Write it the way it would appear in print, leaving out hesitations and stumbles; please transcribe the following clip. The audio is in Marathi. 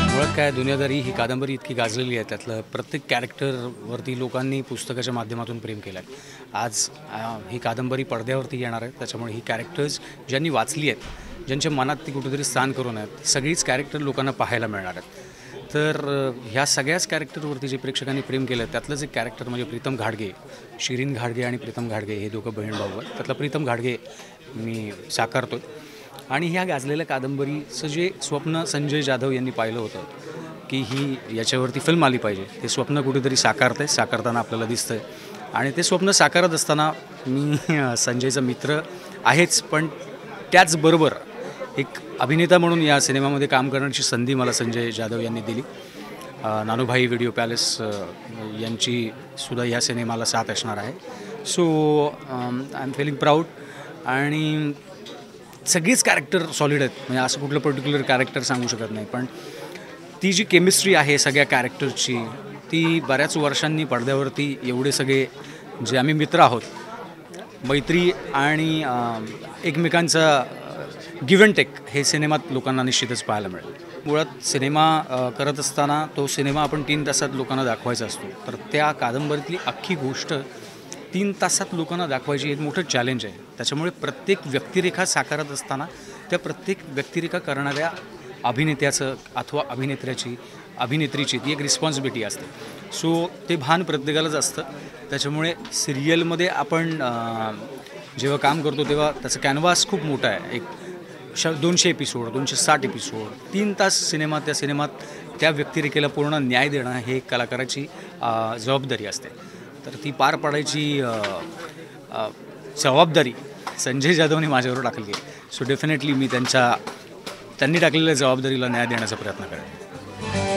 मुळात काय दुनियादारी ही कादंबरी इतकी गाजलेली आहे, त्यातलं प्रत्येक कॅरेक्टरवरती लोकांनी पुस्तकाच्या माध्यमातून प्रेम केलं आहे. आज ही कादंबरी पडद्यावरती येणार आहे, त्याच्यामुळे ही कॅरेक्टर्स ज्यांनी वाचली आहेत, ज्यांच्या मनात ती कुठेतरी स्थान करून आहेत, सगळीच कॅरेक्टर लोकांना पाहायला मिळणार आहेत. तर ह्या सगळ्याच कॅरेक्टरवरती जे प्रेक्षकांनी प्रेम केलं आहे, त्यातलंच एक कॅरेक्टर म्हणजे प्रीतम घाडगे. शिरीन घाडगे आणि प्रीतम घाडगे हे दोघं बहीण भाऊ आहेत. त्यातलं प्रीतम घाडगे मी साकारतो आणि ह्या गाजलेल्या कादंबरीचं जे स्वप्न संजय जाधव यांनी पाहिलं होतं की ही याच्यावरती फिल्म आली पाहिजे, ते स्वप्न कुठेतरी साकारताना आपल्याला दिसतं आहे. आणि ते स्वप्न साकारत असताना मी संजयचा मित्र आहेच, पण त्याचबरोबर एक अभिनेता म्हणून या सिनेमामध्ये काम करण्याची संधी मला संजय जाधव यांनी दिली. नानूभाई व्हिडिओ पॅलेस यांची सुद्धा या सिनेमाला साथ असणार आहे. So I am feeling proud. आणि सगळीच कॅरेक्टर सॉलिड आहेत, म्हणजे असं कुठलं पर्टिक्युलर कॅरेक्टर सांगू शकत नाही, पण ती जी केमिस्ट्री आहे सगळ्या कॅरेक्टरची, ती बऱ्याच वर्षांनी पडद्यावरती एवढे सगळे जे आम्ही मित्र आहोत, मैत्री आणि एकमेकांचा गिव्ह अँड टेक हे सिनेमात लोकांना निश्चितच पाहायला मिळेल. मुळात सिनेमा करत असताना तो सिनेमा आपण 3 तासात लोकांना दाखवायचा असतो, तर त्या कादंबरीतली अख्खी गोष्ट 3 तासात लोकांना दाखवायची एक मोठं चॅलेंज आहे. त्याच्यामुळे प्रत्येक व्यक्तिरेखा साकारत असताना त्या प्रत्येक व्यक्तिरेखा करणाऱ्या अभिनेत्याचं अथवा अभिनेत्रीची ती एक रिस्पॉन्सिबिलिटी असते. सो ते भान प्रत्येकालाच असतं. त्याच्यामुळे सिरियलमध्ये आपण जेव्हा काम करतो तेव्हा त्याचं कॅनव्हास खूप मोठा आहे. एक 200 एपिसोड, 260 एपिसोड, 3 तास सिनेमात, त्या सिनेमात त्या व्यक्तिरेखेला पूर्ण न्याय देणं हे एक कलाकाराची जबाबदारी असते. तर ती पार पाडायची जबाबदारी संजय जाधवने माझ्यावर टाकली आहे. सो डेफिनेटली मी त्यांनी टाकलेल्या जबाबदारीला न्याय देण्याचा प्रयत्न करेन.